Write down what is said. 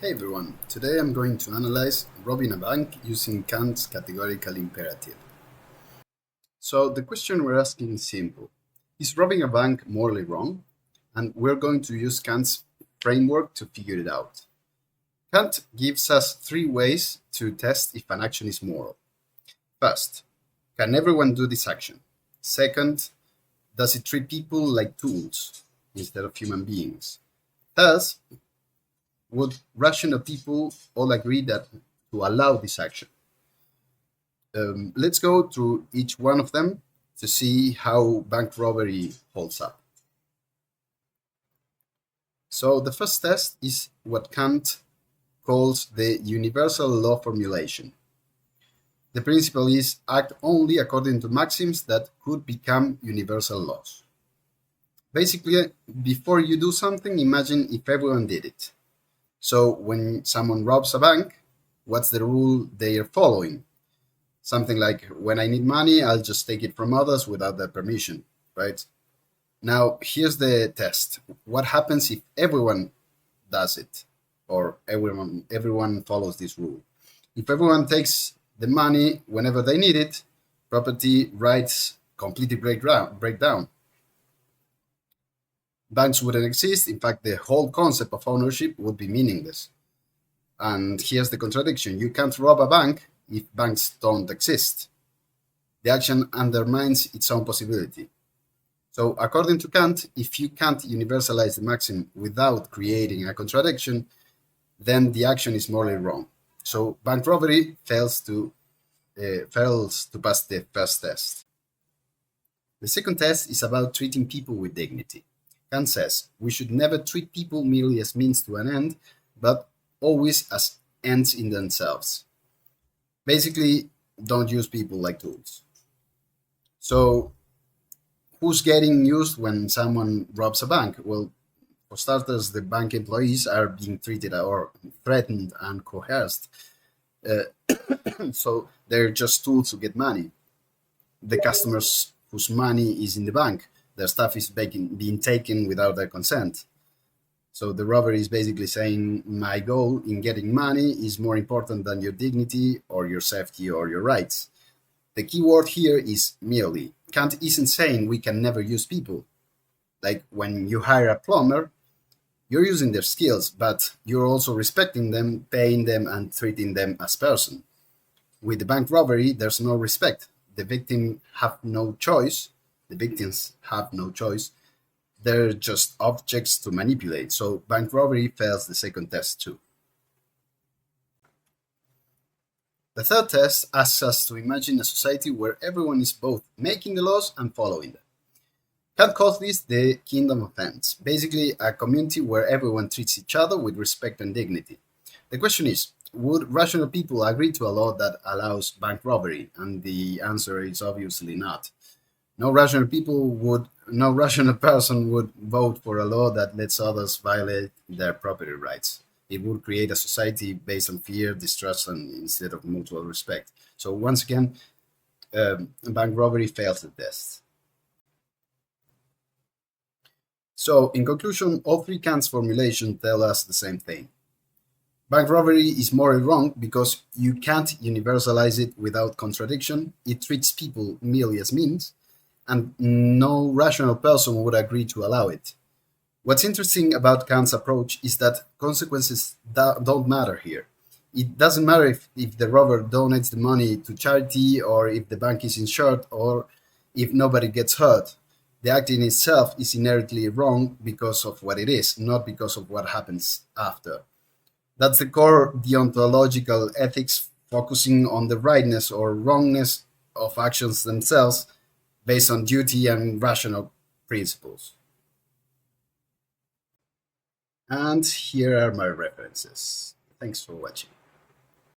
Hey everyone, today I'm going to analyze robbing a bank using Kant's categorical imperative. So the question we're asking is simple. Is robbing a bank morally wrong? And we're going to use Kant's framework to figure it out. Kant gives us three ways to test if an action is moral. First, can everyone do this action? Second, does it treat people like tools instead of human beings? Third, would rational people all agree that to allow this action? Let's go through each one of them to see how bank robbery holds up. So the first test is what Kant calls the universal law formulation. The principle is act only according to maxims that could become universal laws. Basically, before you do something, imagine if everyone did it. So when someone robs a bank, what's the rule they are following? Something like, when I need money, I'll just take it from others without their permission, right? Now, here's the test. What happens if everyone does it, or everyone follows this rule? If everyone takes the money whenever they need it, property rights completely break down. Banks wouldn't exist. In fact, the whole concept of ownership would be meaningless. And here's the contradiction. You can't rob a bank if banks don't exist. The action undermines its own possibility. So according to Kant, if you can't universalize the maxim without creating a contradiction, then the action is morally wrong. So bank robbery fails to pass the first test. The second test is about treating people with dignity. Kant says we should never treat people merely as means to an end, but always as ends in themselves. Basically, don't use people like tools. So, who's getting used when someone robs a bank? Well, for starters, the bank employees are being treated or threatened and coerced. So, they're just tools to get money. The customers whose money is in the bank, their stuff is being taken without their consent. So the robbery is basically saying my goal in getting money is more important than your dignity or your safety or your rights. The key word here is merely. Kant isn't saying we can never use people. Like when you hire a plumber, you're using their skills, but you're also respecting them, paying them, and treating them as person. With the bank robbery, there's no respect. The victims have no choice. They're just objects to manipulate. So bank robbery fails the second test too. The third test asks us to imagine a society where everyone is both making the laws and following them. Kant calls this the kingdom of ends, basically a community where everyone treats each other with respect and dignity. The question is, would rational people agree to a law that allows bank robbery? And the answer is obviously not. No rational person would vote for a law that lets others violate their property rights. It would create a society based on fear, distrust, and instead of mutual respect. So once again, bank robbery fails the test. So in conclusion, all three Kant's formulations tell us the same thing. Bank robbery is morally wrong because you can't universalize it without contradiction. It treats people merely as means, and no rational person would agree to allow it. What's interesting about Kant's approach is that consequences don't matter here. It doesn't matter if the robber donates the money to charity, or if the bank is insured, or if nobody gets hurt. The act in itself is inherently wrong because of what it is, not because of what happens after. That's the core deontological ethics, focusing on the rightness or wrongness of actions themselves based on duty and rational principles. And here are my references. Thanks for watching.